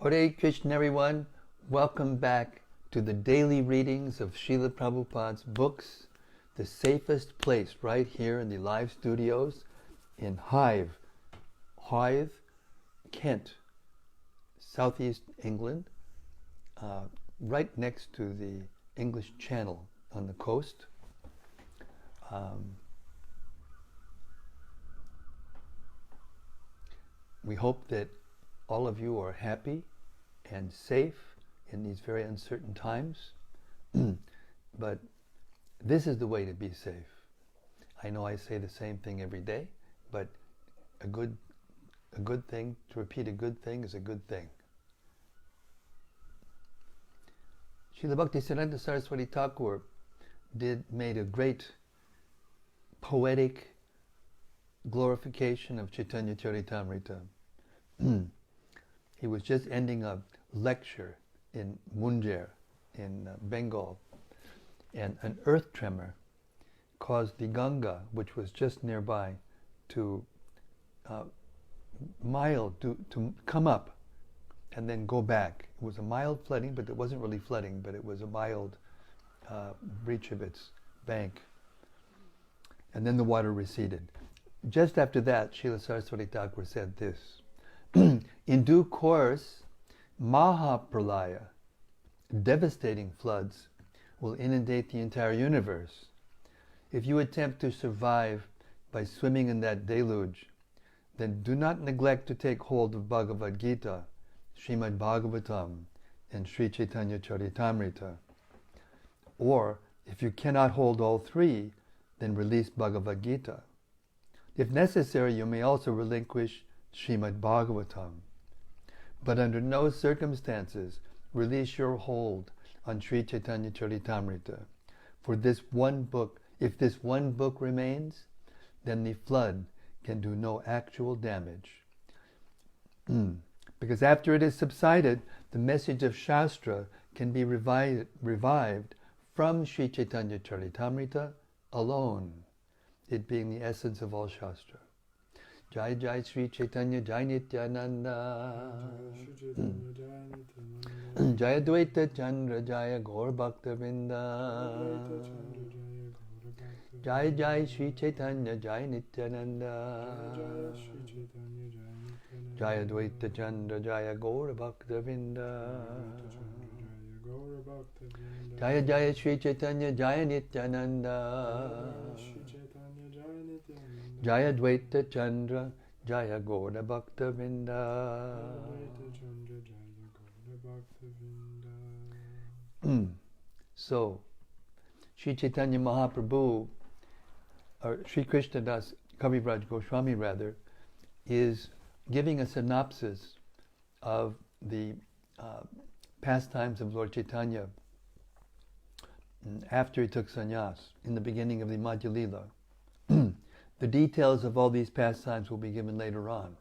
Hare Krishna, everyone. Welcome back to the daily readings of Srila Prabhupada's books, the safest place right here in the live studios in Hythe, Kent, southeast England, right next to the English Channel on the coast. We hope that all of you are happy and safe in these very uncertain times. But this is the way to be safe. I know I say the same thing every day, but a good thing, to repeat a good thing is a good thing. Srila Bhaktisiddhanta Saraswati Thakur made a great poetic glorification of Caitanya-caritämrta. He was just ending a lecture in Munger in Bengal, and an earth tremor caused the Ganga, which was just nearby, to come up and then go back. It was a mild flooding, but it wasn't really flooding, but it was a mild breach of its bank. And then the water receded. Just after that, Srila Saraswati Thakur said this: in due course, Mahäprabhu, devastating floods, will inundate the entire universe. If you attempt to survive by swimming in that deluge, then do not neglect to take hold of Bhagavad Gita, Srimad Bhagavatam, and Sri Caitanya-caritämrta. Or, if you cannot hold all three, then release Bhagavad Gita. If necessary, you may also relinquish Srimad Bhagavatam. But under no circumstances release your hold on Sri Caitanya-caritämrta. For this one book, if this one book remains, then the flood can do no actual damage. Because after it has subsided, the message of Shastra can be revived from Sri Caitanya-caritämrta alone, it being the essence of all Shastra. Jai Jai Sri Chaitanya Jai Nityananda Jaya Dvaita Chandra Jaya Gaur Bhakta Vrinda Jai Jai Sri Chaitanya Jai Nityananda Jaya Dvaita Chandra Jaya Gaur Bhakta Vrinda Jaya Jaya Sri Chaitanya Jaya Nityananda Jaya Dvaita Chandra Jaya Gaura Bhakta Vrinda. So, Sri Chaitanya Mahäprabhu, or Sri Krishnadas Kaviraj Goswami rather, is giving a synopsis of the pastimes of Lord Chaitanya after he took sannyas in the beginning of the Madhya-lila. The details of all these pastimes will be given later on.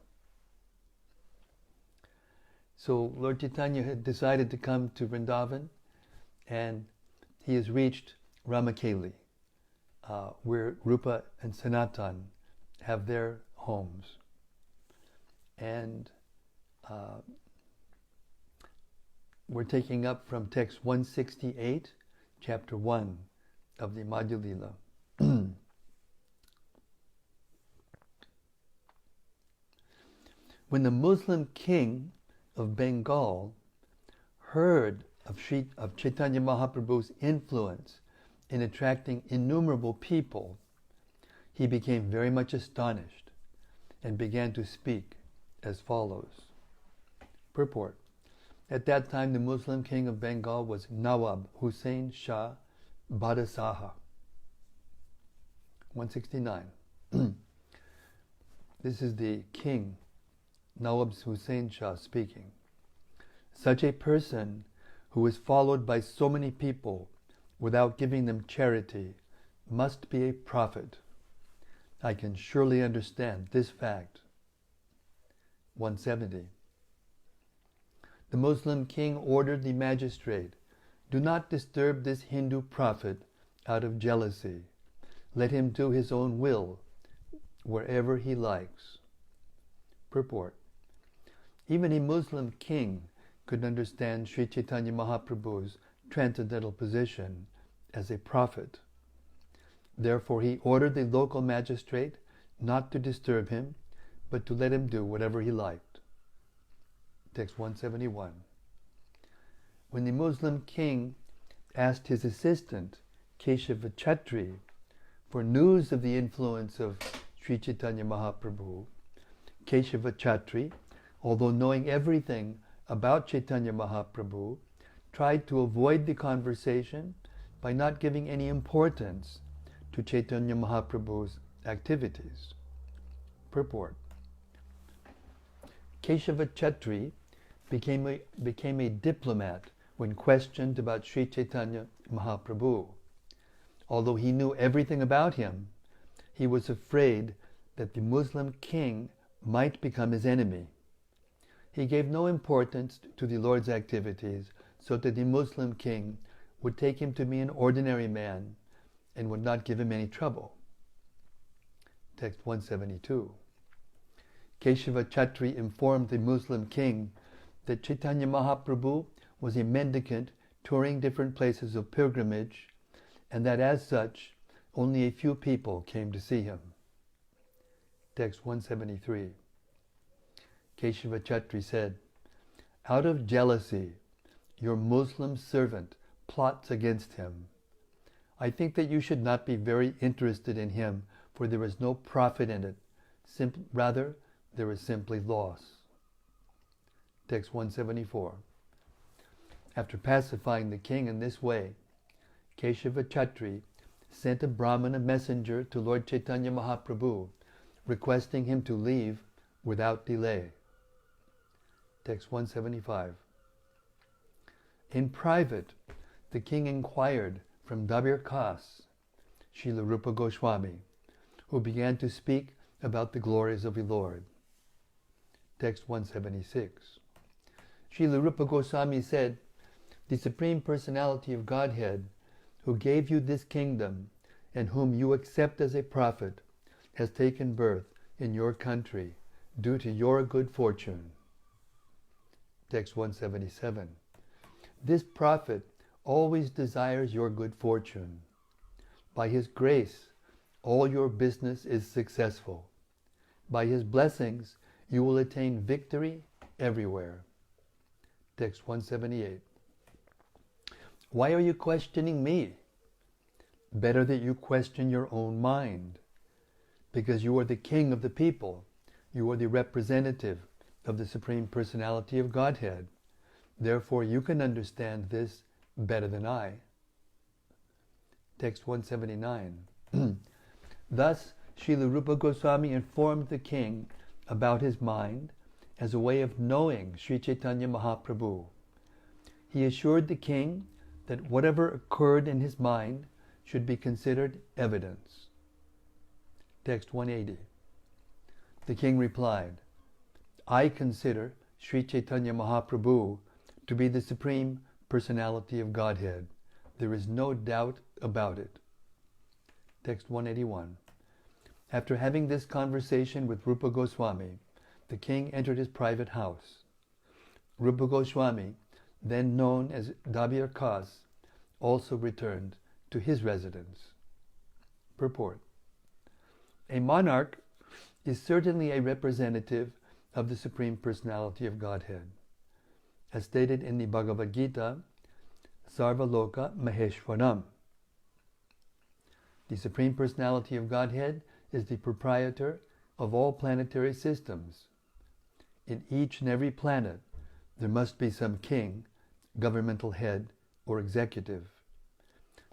So Lord Chaitanya had decided to come to Vrindavan, and he has reached Ramakeli, where Rupa and Sanatan have their homes. And we're taking up from text 168, chapter 1 of the Madhya-lila. When the Muslim king of Bengal heard of Chaitanya Mahaprabhu's influence in attracting innumerable people, he became very much astonished and began to speak as follows. Purport. At that time, the Muslim king of Bengal was Nawab Hussain Shah Badasaha. 169. This is the king, Nawab Hussain Shah, speaking. Such a person who is followed by so many people without giving them charity must be a prophet. I can surely understand this fact. 170. The Muslim king ordered the magistrate, do not disturb this Hindu prophet out of jealousy. Let him do his own will wherever he likes. Purport. Even a Muslim king could understand Sri Chaitanya Mahaprabhu's transcendental position as a prophet. Therefore, he ordered the local magistrate not to disturb him, but to let him do whatever he liked. Text 171. When the Muslim king asked his assistant, Caitanya-caritämrta, for news of the influence of Sri Chaitanya Mahaprabhu, Caitanya-caritämrta, although knowing everything about Chaitanya Mahaprabhu, tried to avoid the conversation by not giving any importance to Chaitanya Mahaprabhu's activities. Purport. Caitanya-caritämrta became a diplomat when questioned about Sri Chaitanya Mahaprabhu. Although he knew everything about him, he was afraid that the Muslim king might become his enemy. He gave no importance to the Lord's activities, so that the Muslim king would take him to be an ordinary man and would not give him any trouble. Text 172. Caitanya-caritämrta informed the Muslim king that Chaitanya Mahaprabhu was a mendicant touring different places of pilgrimage, and that as such, only a few people came to see him. Text 173. Caitanya-caritämrta said, "Out of jealousy, your Muslim servant plots against him. I think that you should not be very interested in him, for there is no profit in it. Rather, there is simply loss." Text 174. After pacifying the king in this way, Caitanya-caritämrta sent a Brahmana messenger to Lord Chaitanya Mahaprabhu, requesting him to leave without delay. Text 175. In private, the king inquired from Dabir Khas, Srila Rupa Goswami, who began to speak about the glories of the Lord. Text 176. Srila Rupa Goswami said, "The Supreme Personality of Godhead, who gave you this kingdom and whom you accept as a prophet, has taken birth in your country due to your good fortune." Text 177. This prophet always desires your good fortune. By his grace, all your business is successful. By his blessings, you will attain victory everywhere. Text 178. Why are you questioning me? Better that you question your own mind, because you are the king of the people. You are the representative of the Supreme Personality of Godhead. Therefore, you can understand this better than I. Text 179. Thus, Srila Rupa Goswami informed the king about his mind as a way of knowing Sri Chaitanya Mahaprabhu. He assured the king that whatever occurred in his mind should be considered evidence. Text 180. The king replied, "I consider Sri Chaitanya Mahaprabhu to be the Supreme Personality of Godhead. There is no doubt about it." Text 181. After having this conversation with Rupa Goswami, the king entered his private house. Rupa Goswami, then known as Dabir Khas, also returned to his residence. Purport. A monarch is certainly a representative of the Supreme Personality of Godhead. As stated in the Bhagavad Gita, Sarvaloka Maheshwaram. The Supreme Personality of Godhead is the proprietor of all planetary systems. In each and every planet, there must be some king, governmental head, or executive.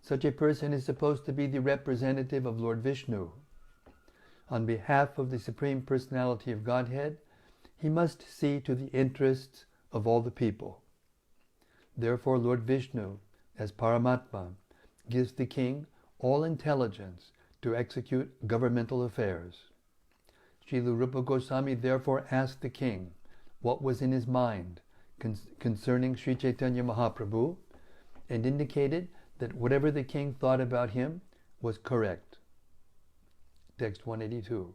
Such a person is supposed to be the representative of Lord Vishnu. On behalf of the Supreme Personality of Godhead, he must see to the interests of all the people. Therefore, Lord Vishnu, as Paramatma, gives the king all intelligence to execute governmental affairs. Srila Rupa Goswami therefore asked the king what was in his mind concerning Sri Chaitanya Mahaprabhu, and indicated that whatever the king thought about him was correct. Text 182.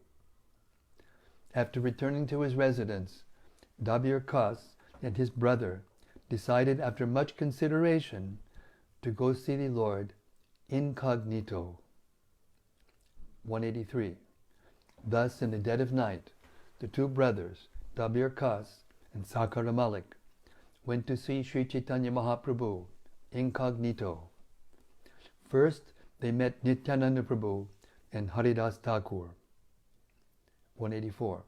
After returning to his residence, Dabir Khas and his brother decided after much consideration to go see the Lord incognito. 183. Thus, in the dead of night, the two brothers, Dabir Kas and Sakara Malik, went to see Sri Chaitanya Mahaprabhu incognito. First, they met Nityananda Prabhu and Haridas Thakur. 184.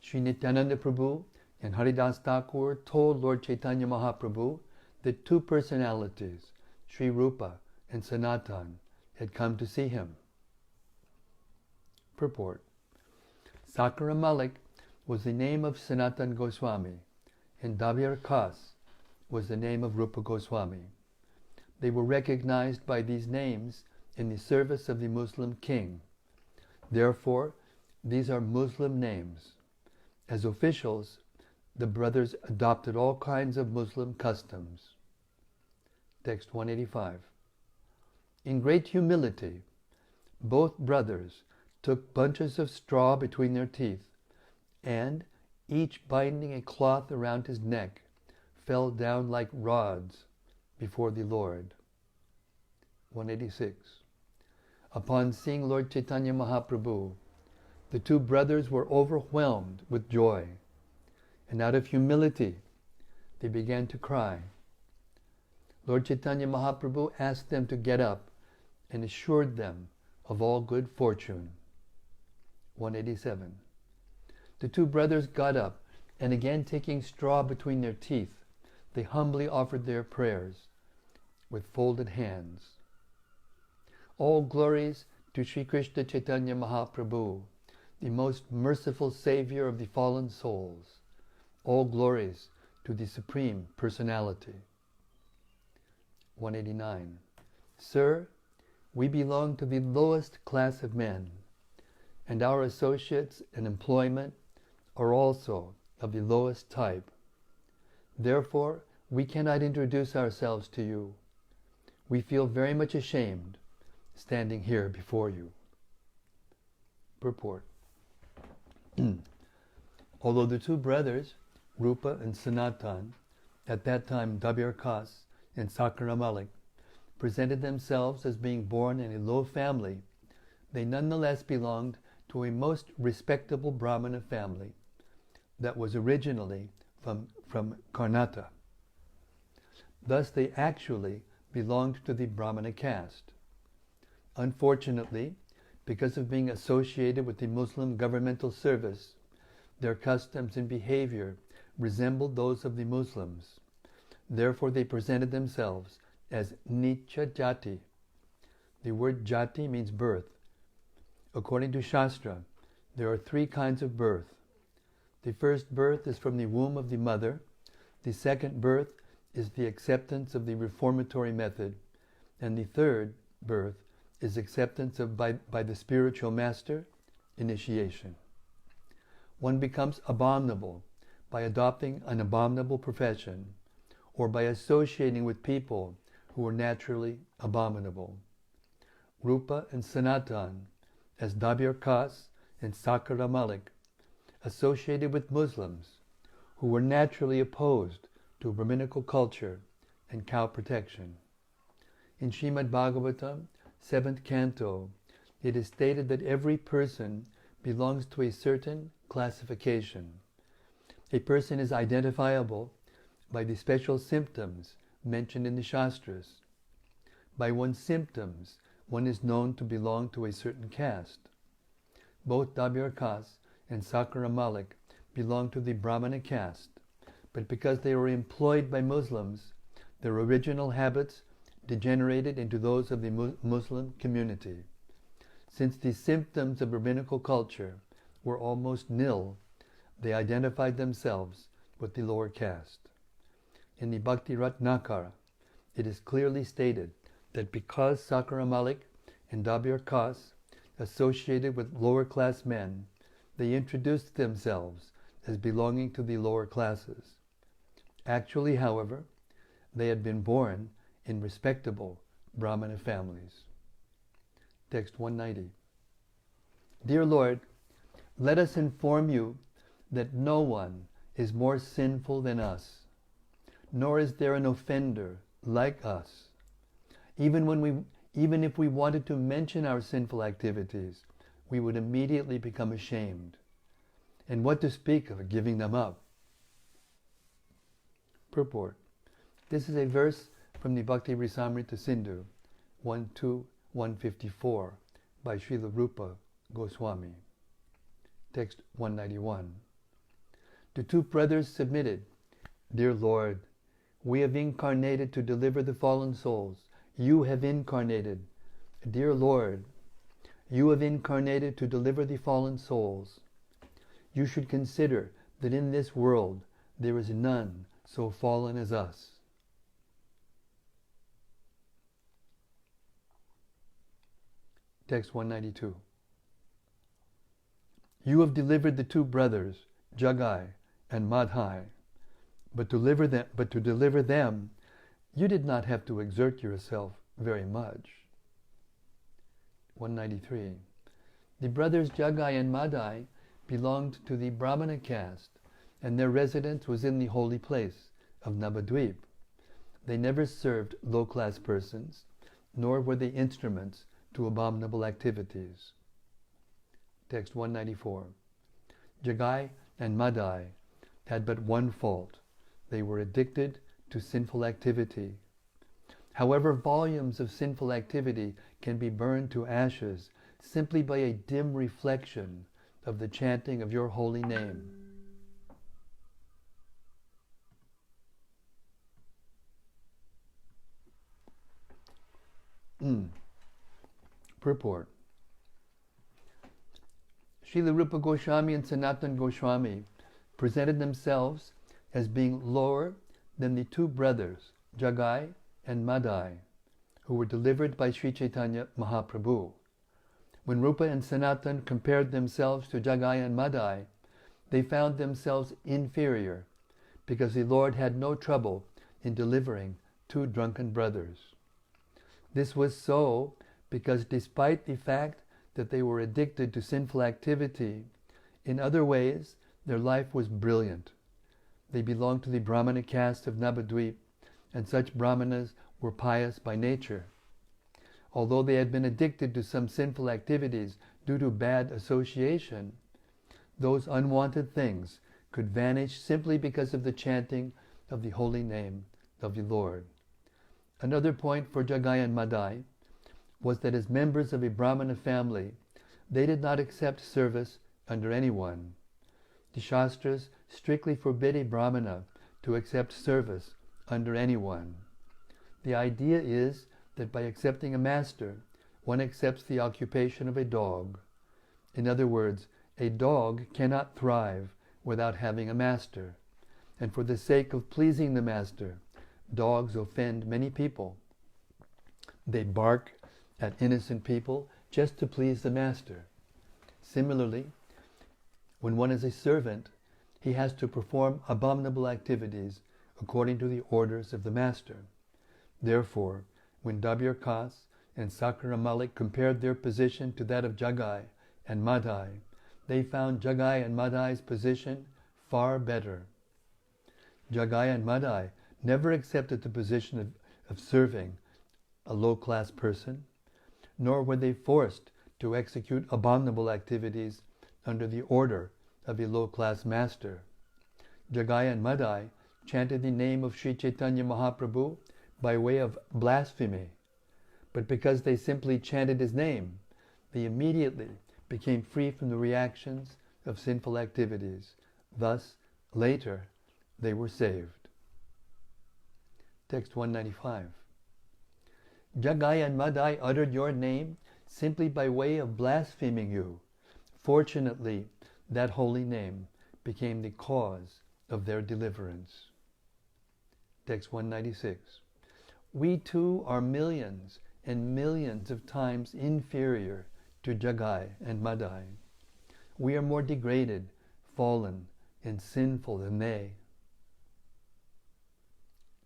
Sri Nityananda Prabhu and Haridas Thakur told Lord Chaitanya Mahaprabhu that two personalities, Sri Rupa and Sanatan, had come to see him. Purport. Sakara Malik was the name of Sanatan Goswami, and Dabir Kas was the name of Rupa Goswami. They were recognized by these names in the service of the Muslim king. Therefore, these are Muslim names. As officials, the brothers adopted all kinds of Muslim customs. Text 185. In great humility, both brothers took bunches of straw between their teeth, and, each binding a cloth around his neck, fell down like rods before the Lord. 186. Upon seeing Lord Chaitanya Mahaprabhu, the two brothers were overwhelmed with joy, and out of humility they began to cry. Lord Chaitanya Mahaprabhu asked them to get up and assured them of all good fortune. 187. The two brothers got up, and again taking straw between their teeth, they humbly offered their prayers with folded hands. All glories to Sri Krishna Chaitanya Mahaprabhu, the most merciful Savior of the fallen souls. All glories to the Supreme Personality. 189. Sir, we belong to the lowest class of men, and our associates and employment are also of the lowest type. Therefore, we cannot introduce ourselves to you. We feel very much ashamed standing here before you. Purport. Although the two brothers, Rupa and Sanatan, at that time Dabir Kas and Sakara Malik, presented themselves as being born in a low family, they nonetheless belonged to a most respectable Brahmana family that was originally from Karnataka. Thus they actually belonged to the Brahmana caste. Unfortunately, because of being associated with the Muslim governmental service, their customs and behavior resembled those of the Muslims. Therefore they presented themselves as Nicha Jati. The word Jati means birth. According to Shastra, there are three kinds of birth. The first birth is from the womb of the mother. The second birth is the acceptance of the reformatory method. And the third birth is acceptance of by the spiritual master, initiation. One becomes abominable by adopting an abominable profession, or by associating with people who are naturally abominable. Rupa and Sanatan, as Dabir Kas and Sakara Malik, associated with Muslims who were naturally opposed to Brahminical culture and cow protection. In Srimad Bhagavatam, 7th canto, it is stated that every person belongs to a certain classification. A person is identifiable by the special symptoms mentioned in the Shastras. By one's symptoms, one is known to belong to a certain caste. Both Dabir Kas and Sakara Malik belong to the Brahmana caste, but because they were employed by Muslims, their original habits degenerated into those of the Muslim community. Since the symptoms of rabbinical culture were almost nil, they identified themselves with the lower caste. In the Bhakti Ratnakara, it is clearly stated that because Sakara Malik and Dabir Kas associated with lower class men, they introduced themselves as belonging to the lower classes. Actually, however, they had been born in respectable Brahmana families. Text 190. Dear Lord, let us inform you that no one is more sinful than us. nor is there an offender like us. Even if we wanted to mention our sinful activities, we would immediately become ashamed. And what to speak of giving them up? Purport. This is a verse from the Bhakti Rasamrita Sindhu, 15154, by Srila Rupa Goswami. Text 191. The two brothers submitted, "Dear Lord, we have incarnated to deliver the fallen souls. You have incarnated. Dear Lord, you have incarnated to deliver the fallen souls. You should consider that in this world there is none so fallen as us." Text 192. You have delivered the two brothers, Jagai and Madhai, but to deliver them, you did not have to exert yourself very much. 193. The brothers Jagai and Madhai belonged to the Brahmana caste, and their residence was in the holy place of Navadvip. They never served low-class persons, nor were they instruments to abominable activities. Text 194. Jagai and Madhai had but one fault. They were addicted to sinful activity. However, volumes of sinful activity can be burned to ashes simply by a dim reflection of the chanting of your holy name. Purport. Srila Rupa Goswami and Sanatana Goswami presented themselves as being lower than the two brothers, Jagai and Madhai, who were delivered by Sri Chaitanya Mahäprabhu. When Rupa and Sanatana compared themselves to Jagai and Madhai, they found themselves inferior because the Lord had no trouble in delivering two drunken brothers. This was so because despite the fact that they were addicted to sinful activity, in other ways their life was brilliant. They belonged to the Brahmana caste of Navadvip, and such Brahmanas were pious by nature. Although they had been addicted to some sinful activities due to bad association, those unwanted things could vanish simply because of the chanting of the holy name of the Lord. Another point for Jagai and Madhai was that as members of a Brahmana family, they did not accept service under anyone. The Shastras strictly forbid a Brahmana to accept service under anyone. The idea is that by accepting a master, one accepts the occupation of a dog. In other words, a dog cannot thrive without having a master. And for the sake of pleasing the master, dogs offend many people. They bark at innocent people just to please the master. Similarly, when one is a servant, he has to perform abominable activities according to the orders of the master. Therefore, when Dabir Kas and Sakara Malik compared their position to that of Jagai and Madhai, they found Jagai and Madhai's position far better. Jagai and Madhai never accepted the position of serving a low-class person, nor were they forced to execute abominable activities under the order of a low-class master. Jagai and Madhai chanted the name of Sri Chaitanya Mahäprabhu by way of blasphemy, but because they simply chanted his name, they immediately became free from the reactions of sinful activities. Thus, later, they were saved. Text 195. Jagai and Madhai uttered your name simply by way of blaspheming you. Fortunately, that holy name became the cause of their deliverance. Text 196. We too are millions and millions of times inferior to Jagai and Madhai. We are more degraded, fallen, and sinful than they.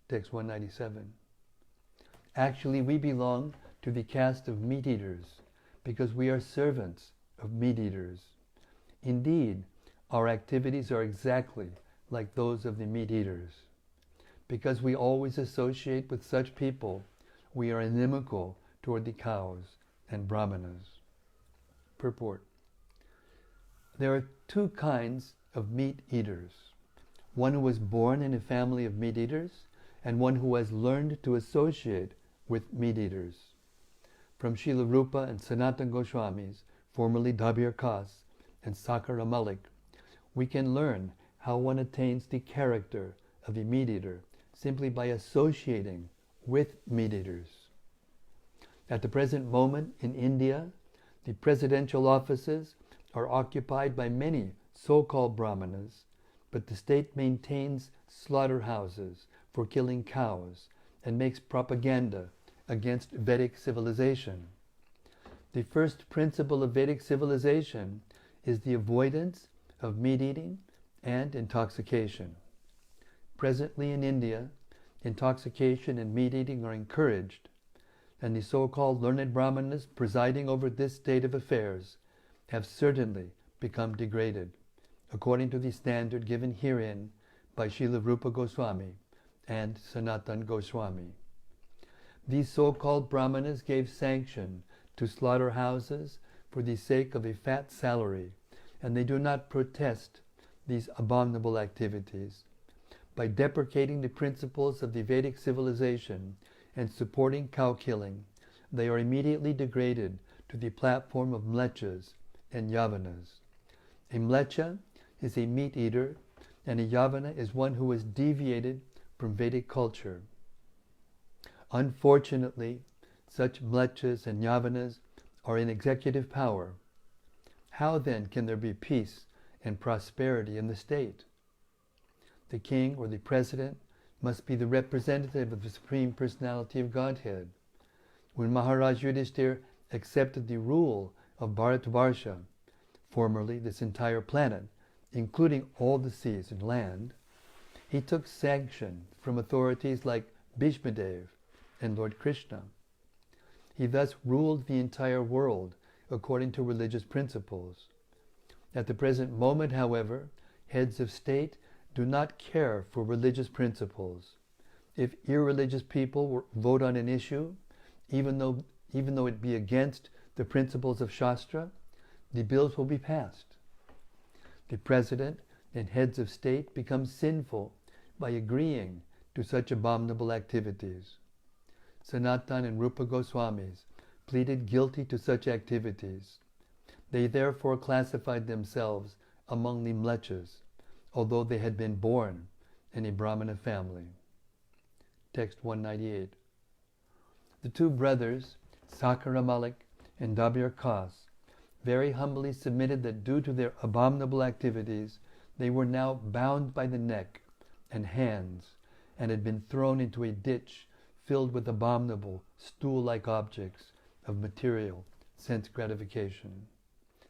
Text 197. Actually, we belong to the caste of meat-eaters because we are servants of meat-eaters. Indeed, our activities are exactly like those of the meat-eaters. Because we always associate with such people, we are inimical toward the cows and brahmanas. Purport. There are two kinds of meat eaters. One who was born in a family of meat eaters, and one who has learned to associate with meat eaters. From Srila Rupa and Sanatana Goswamis, formerly Dabir Kas and Sakara Malik, we can learn how one attains the character of a meat eater simply by associating with meat eaters. At the present moment in India, the presidential offices are occupied by many so-called brahmanas, but the state maintains slaughterhouses for killing cows and makes propaganda against Vedic civilization. The first principle of Vedic civilization is the avoidance of meat eating and intoxication. Presently in India, intoxication and meat eating are encouraged, and the so-called learned brahmanas presiding over this state of affairs have certainly become degraded, according to the standard given herein by Srila Rupa Goswami and Sanatana Goswami. These so-called brahmanas gave sanction to slaughterhouses for the sake of a fat salary, and they do not protest these abominable activities. By deprecating the principles of the Vedic civilization and supporting cow killing, they are immediately degraded to the platform of mlechas and yavanas. A mlecha is a meat eater, and a yavana is one who has deviated from Vedic culture. Unfortunately, such mlechas and yavanas are in executive power. How then can there be peace and prosperity in the state? The king or the president must be the representative of the Supreme Personality of Godhead. When Maharaj Yudhishthira accepted the rule of Bharatvarsha, formerly this entire planet, including all the seas and land, he took sanction from authorities like Bhishmadev and Lord Krishna. He thus ruled the entire world according to religious principles. At the present moment, however, heads of state do not care for religious principles. If irreligious people vote on an issue, even though it be against the principles of Shastra, the bills will be passed. The president and heads of state become sinful by agreeing to such abominable activities. Sanatana and Rupa Goswamis pleaded guilty to such activities. They therefore classified themselves among the mlechas, although they had been born in a Brahmana family. Text 198. The two brothers, Sakara Malik and Dabir Kas, very humbly submitted that due to their abominable activities, they were now bound by the neck and hands and had been thrown into a ditch filled with abominable stool-like objects of material sense gratification,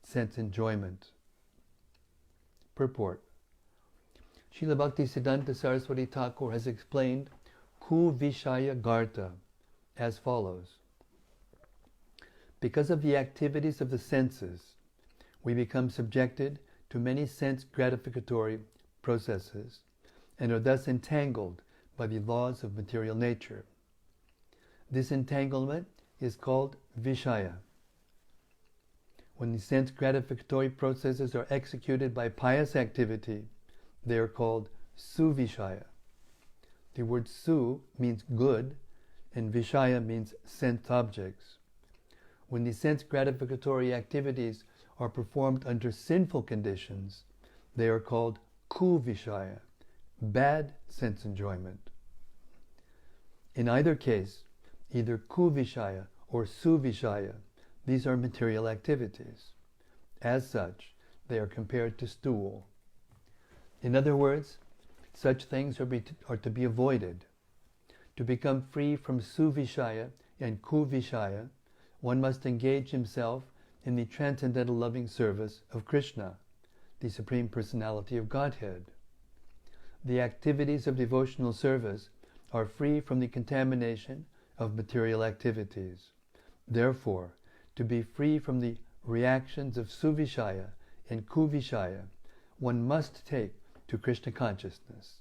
sense enjoyment. Purport. Srila Bhaktisiddhanta Saraswati Thakur has explained Ku Vishaya Garta as follows. Because of the activities of the senses, we become subjected to many sense gratificatory processes and are thus entangled by the laws of material nature. This entanglement is called Vishaya. When the sense gratificatory processes are executed by pious activity, they are called Suvishaya. The word Su means good, and Vishaya means sense objects. When the sense gratificatory activities are performed under sinful conditions, they are called Kuvishaya, bad sense enjoyment. In either case, either Kuvishaya or Suvishaya, these are material activities. As such, they are compared to stool. In other words, such things are to be avoided. To become free from Suvishaya and Kuvishaya, one must engage himself in the transcendental loving service of Krishna, the Supreme Personality of Godhead. The activities of devotional service are free from the contamination of material activities. Therefore, to be free from the reactions of Suvishaya and Kuvishaya, one must take to Krishna consciousness.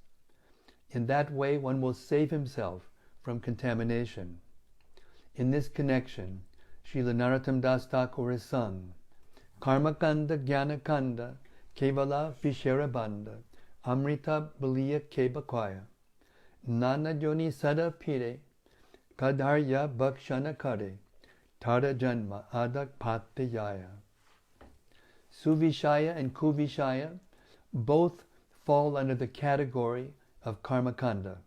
In that way, one will save himself from contamination. In this connection, Srila Narottam Das Thakur has sung, Karma Kanda Jnana Kanda Kevala Visharabanda Amrita Baliya Kebakwaya Nana Joni Sada Pire Kadarya Bhakshana Kare Tada Janma Adak Patiyaya. Suvishaya and Kuvishaya both fall under the category of Karma Kanda.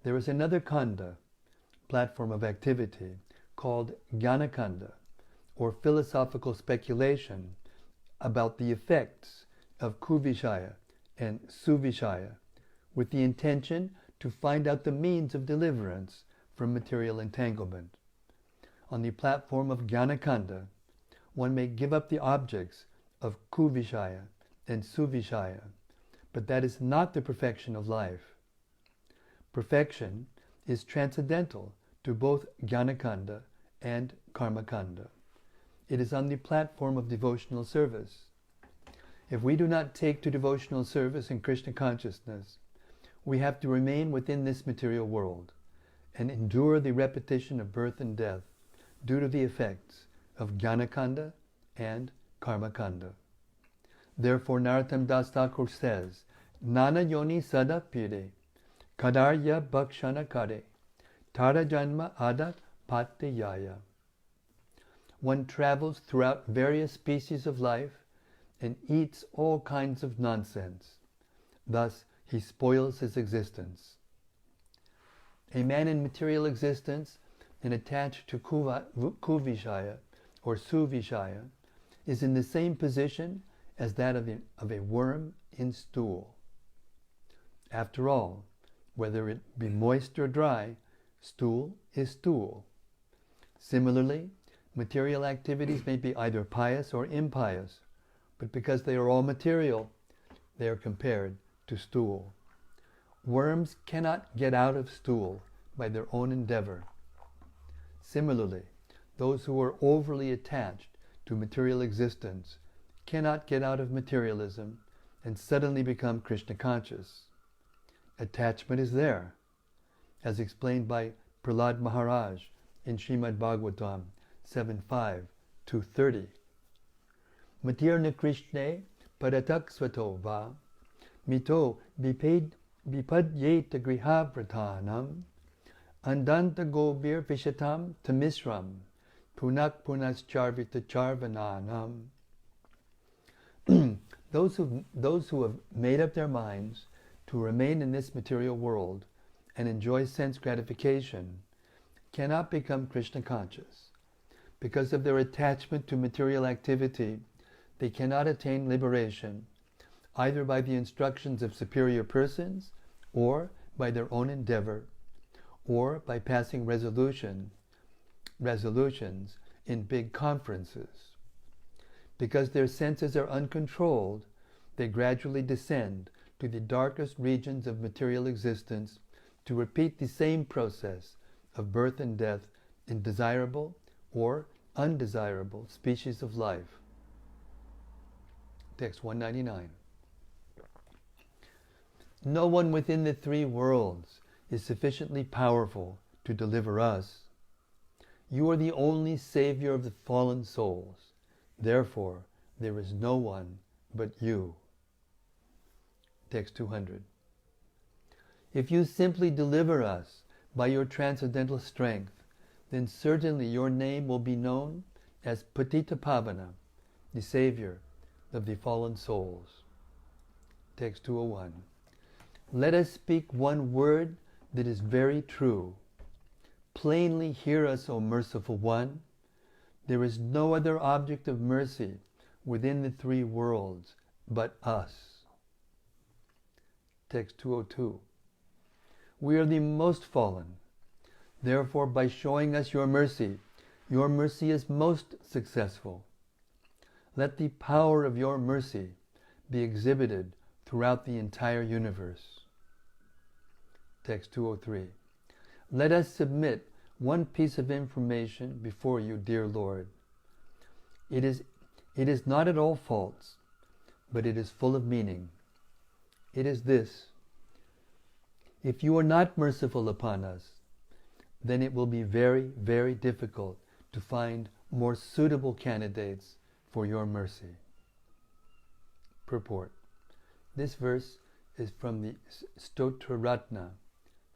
There is another Kanda, platform of activity, called Jnana Kanda, or philosophical speculation about the effects of Kuvishaya and Suvishaya, with the intention to find out the means of deliverance from material entanglement. On the platform of Jnana Kanda, one may give up the objects of Kuvishaya and Suvishaya, but that is not the perfection of life. Perfection is transcendental to both Jnana Kanda and Karma Kanda. It is on the platform of devotional service. If we do not take to devotional service in Krishna consciousness, we have to remain within this material world and endure the repetition of birth and death due to the effects of Jnana Kanda and Karma Kanda. Therefore, Narottam Das Thakur says, Nana Yoni Sada Pire, Kadarya Bhakshana Kare, Tara Janma Ada Patiyaya. One travels throughout various species of life and eats all kinds of nonsense. Thus, he spoils his existence. A man in material existence and attached to Kuvishaya or Suvishaya is in the same position as that of a worm in stool. After all, whether it be moist or dry, stool is stool. Similarly, material activities may be either pious or impious, but because they are all material, they are compared to stool. Worms cannot get out of stool by their own endeavor. Similarly, those who are overly attached to material existence cannot get out of materialism and suddenly become Krishna conscious. Attachment is there, as explained by Prahlad Maharaj in Srimad Bhagavatam 7.5-30. Matirna Krishne paratak svato va mito vipadyeta grihavratanam andanta gobir vishatam tamisram punak punascharvita charvananam. Those who have made up their minds to remain in this material world and enjoy sense gratification cannot become Krishna conscious. Because of their attachment to material activity, they cannot attain liberation, either by the instructions of superior persons, or by their own endeavor, or by passing resolutions in big conferences. Because their senses are uncontrolled, they gradually descend to the darkest regions of material existence to repeat the same process of birth and death in desirable or undesirable species of life. Text 199. No one within the three worlds is sufficiently powerful to deliver us. You are the only savior of the fallen souls. Therefore, there is no one but you. Text 200. If you simply deliver us by your transcendental strength, then certainly your name will be known as Patita Pavana, the savior of the fallen souls. Text 201. Let us speak one word that is very true. Plainly hear us, O merciful one. There is no other object of mercy within the three worlds but us. Text 202. We are the most fallen. Therefore, by showing us your mercy is most successful. Let the power of your mercy be exhibited throughout the entire universe. Text 203. Let us submit one piece of information before you, dear Lord. It is not at all false, but it is full of meaning. It is this. If you are not merciful upon us, then it will be very, very difficult to find more suitable candidates for your mercy. Purport. This verse is from the Stotra Ratna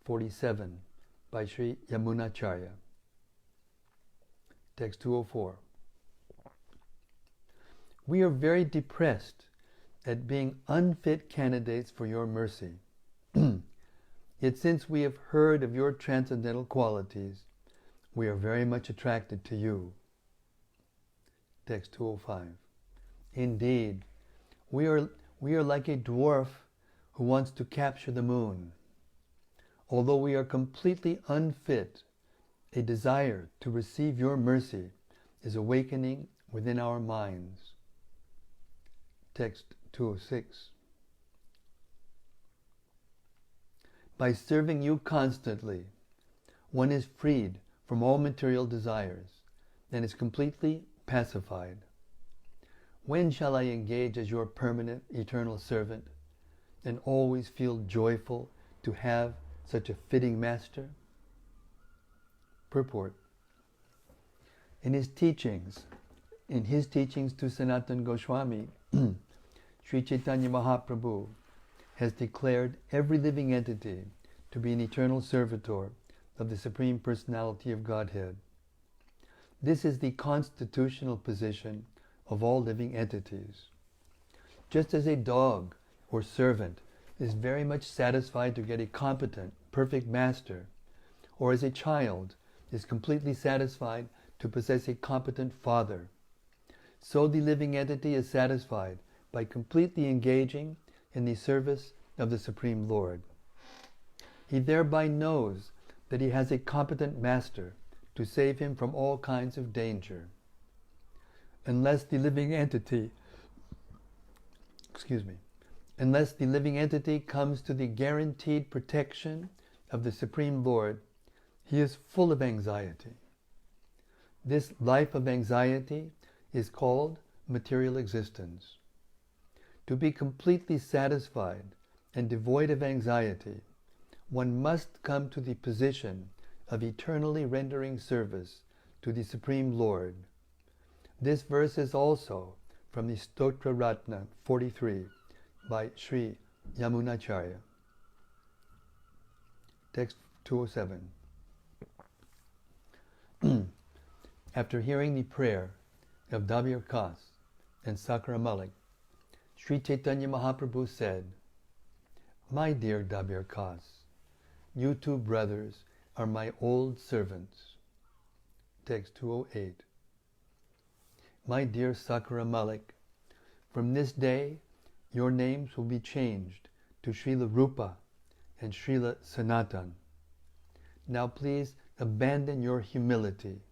47 by Sri Yamunacharya. Text 204. We are very depressed at being unfit candidates for your mercy. Yet since we have heard of your transcendental qualities, we are very much attracted to you. Text 205. Indeed, we are like a dwarf who wants to capture the moon. Although we are completely unfit, a desire to receive your mercy is awakening within our minds. Text 206. By serving you constantly, one is freed from all material desires and is completely pacified. When shall I engage as your permanent, eternal servant and always feel joyful to have such a fitting master? Purport. In his teachings to Sanatana Goswami, Sri Caitanya Mahäprabhu has declared every living entity to be an eternal servitor of the Supreme Personality of Godhead. This is the constitutional position of all living entities. Just as a dog or servant is very much satisfied to get a competent, perfect master, or as a child is completely satisfied to possess a competent father, so the living entity is satisfied by completely engaging in the service of the Supreme Lord. He thereby knows that he has a competent master to save him from all kinds of danger. Unless the living entity comes to the guaranteed protection of the Supreme Lord, he is full of anxiety. This life of anxiety is called material existence. To be completely satisfied and devoid of anxiety, one must come to the position of eternally rendering service to the Supreme Lord. This verse is also from the Stotra Ratna 43 by Sri Yamunacharya. Text 207. After hearing the prayer of Dabir Kas and Sakra Malik, Sri Chaitanya Mahaprabhu said, My dear Dabir Kas, you two brothers are my old servants. Text 208. My dear Sakra Malik, from this day your names will be changed to Srila Rupa and Srila Sanatan. Now please abandon your humility,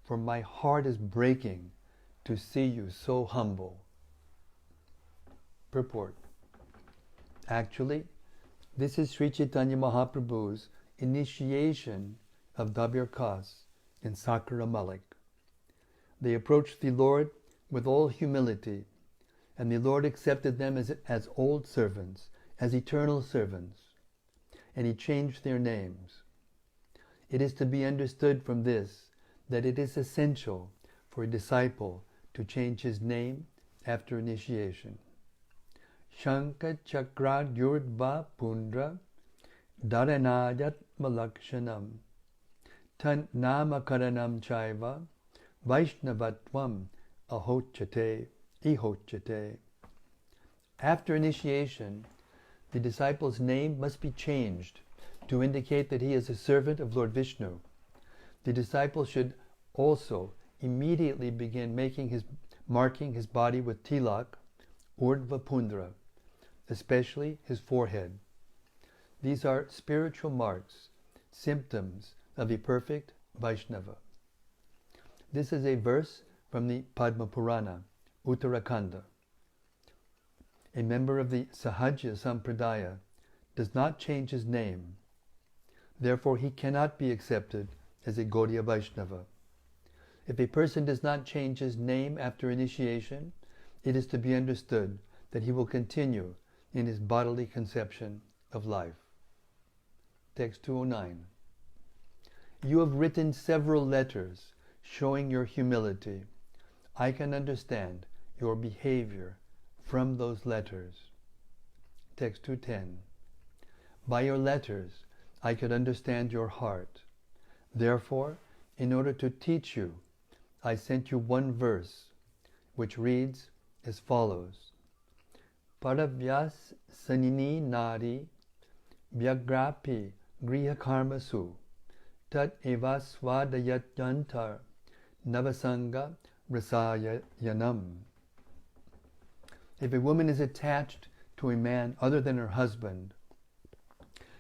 for my heart is breaking to see you so humble. Purport. Actually, this is Sri Chaitanya Mahaprabhu's initiation of Dabir Kas and Sakra Malik. They approached the Lord with all humility, and the Lord accepted them as old servants, as eternal servants, and He changed their names. It is to be understood from this that it is essential for a disciple to change his name after initiation. Shanka Chakra Gyurdva Pundra Dharanayat Malakshanam Tan Namakaranam Chaiva Vaishnavatvam Ihocchate. After initiation, the disciple's name must be changed to indicate that he is a servant of Lord Vishnu. The disciple should also immediately begin marking his body with tilak, urdhva pundra, especially his forehead. These are spiritual marks, symptoms of a perfect Vaishnava. This is a verse from the Padma Purana, Uttarakhanda. A member of the Sahajya Sampradaya does not change his name. Therefore, he cannot be accepted as a Gaudiya Vaishnava. If a person does not change his name after initiation, it is to be understood that he will continue in his bodily conception of life. Text 209. You have written several letters showing your humility. I can understand your behavior from those letters. Text 210. By your letters, I could understand your heart. Therefore, in order to teach you, I sent you one verse, which reads as follows. Paravyas sanini nari vyagrapi griha karmasu tat eva swadayatyantar navasanga rasayanam. If a woman is attached to a man other than her husband,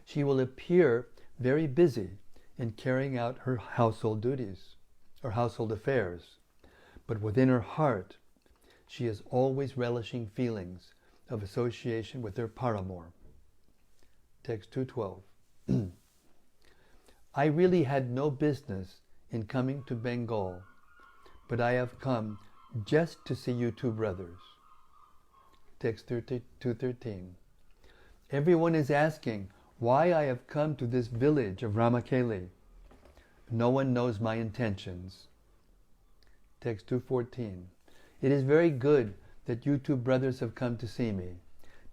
she will appear very busy in carrying out her household duties or household affairs, but within her heart she is always relishing feelings of association with her paramour. Text 212. I really had no business in coming to Bengal, but I have come just to see you two brothers. Text 213. Everyone is asking why I have come to this village of Ramakeli. No one knows my intentions. Text 214. It is very good that you two brothers have come to see me.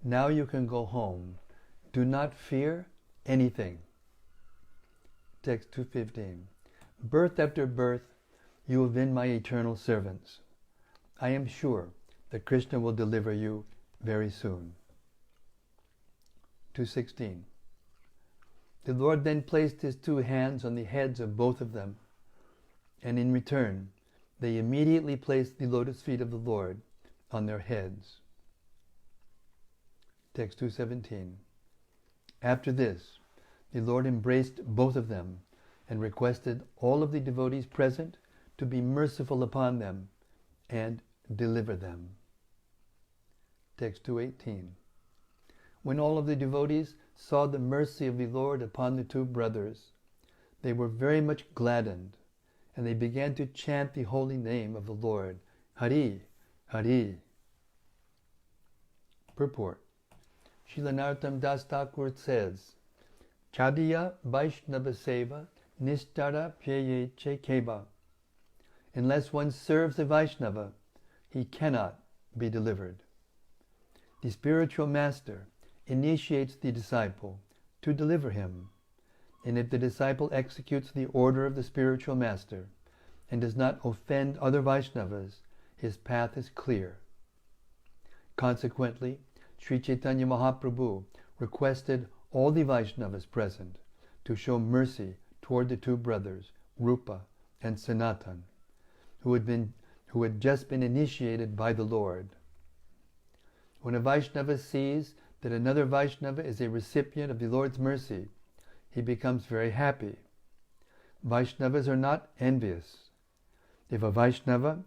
Now you can go home. Do not fear anything. Text 215. Birth after birth, you have been my eternal servants. I am sure that Krishna will deliver you very soon. 216. The Lord then placed his two hands on the heads of both of them, and in return, they immediately placed the lotus feet of the Lord on their heads. Text 217. After this, the Lord embraced both of them and requested all of the devotees present to be merciful upon them and deliver them. Text 218. When all of the devotees saw the mercy of the Lord upon the two brothers, they were very much gladdened, and they began to chant the holy name of the Lord, Hari, Hari. Purport. Srila Narottam Das Thakur says, Chadiya Vaishnava Seva Nishtara Pyaye Chekeba. Unless one serves a Vaishnava, he cannot be delivered. The spiritual master initiates the disciple to deliver him, and if the disciple executes the order of the spiritual master and does not offend other Vaishnavas, his path is clear. Consequently, Sri Chaitanya Mahäprabhu requested all the Vaishnavas present to show mercy toward the two brothers, Rupa and Sanatan, who had just been initiated by the Lord. When a Vaishnava sees that another Vaishnava is a recipient of the Lord's mercy, he becomes very happy. Vaishnavas are not envious. If a Vaishnava,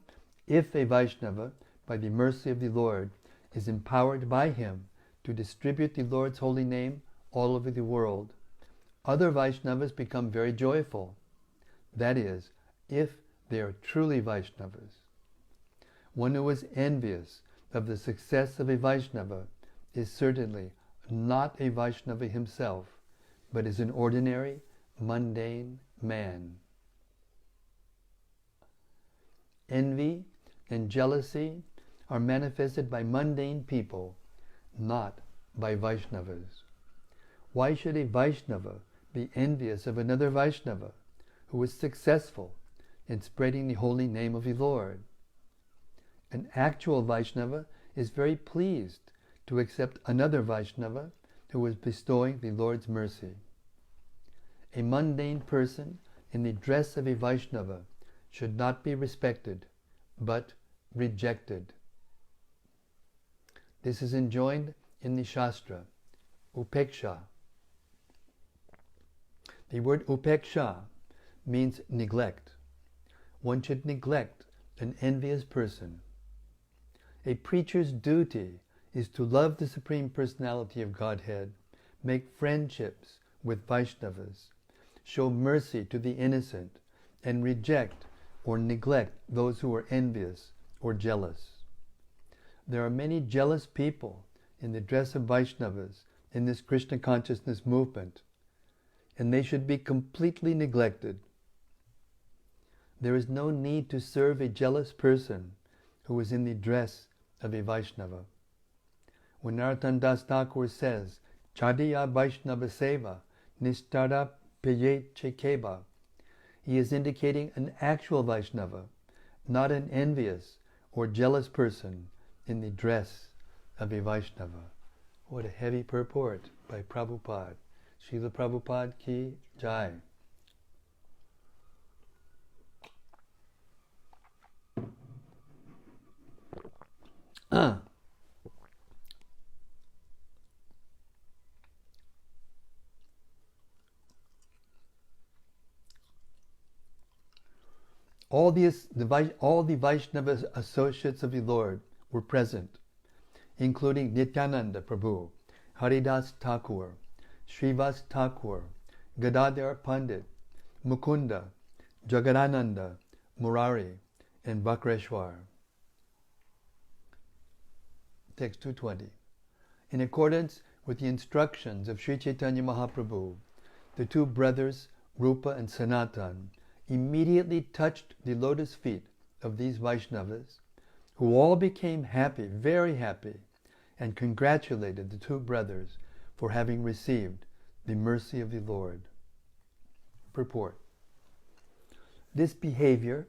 by the mercy of the Lord, is empowered by him to distribute the Lord's holy name all over the world, other Vaishnavas become very joyful. That is, if they are truly Vaishnavas. One who is envious of the success of a Vaishnava is certainly not a Vaishnava himself, but is an ordinary, mundane man. Envy and jealousy are manifested by mundane people, not by Vaishnavas. Why should a Vaishnava be envious of another Vaishnava who is successful in spreading the holy name of the Lord? An actual Vaishnava is very pleased to accept another Vaishnava who is bestowing the Lord's mercy. A mundane person in the dress of a Vaishnava should not be respected, but rejected. This is enjoined in the Shastra, Upeksha. The word Upeksha means neglect. One should neglect an envious person. A preacher's duty is to love the Supreme Personality of Godhead, make friendships with Vaishnavas, show mercy to the innocent, and reject or neglect those who are envious or jealous. There are many jealous people in the dress of Vaishnavas in this Krishna consciousness movement. and they should be completely neglected. There is no need to serve a jealous person who is in the dress of a Vaishnava. When Narottam Das Thakur says, Chadiya Vaishnava Seva, Nishtara Peyet Chekeba, he is indicating an actual Vaishnava, not an envious or jealous person in the dress of a Vaishnava. What a heavy purport by Prabhupada. Srila Prabhupada ki jai. All the Vaishnava associates of the Lord were present, including Nityananda Prabhu, Haridas Thakur, Srivas Thakur, Gadadhar Pandit, Mukunda, Jagadananda, Murari, and Bakreshwar. Text 220. In accordance with the instructions of Sri Chaitanya Mahaprabhu, the two brothers, Rupa and Sanatan, immediately touched the lotus feet of these Vaishnavas, who all became happy, very happy, and congratulated the two brothers for having received the mercy of the Lord. Purport. This behavior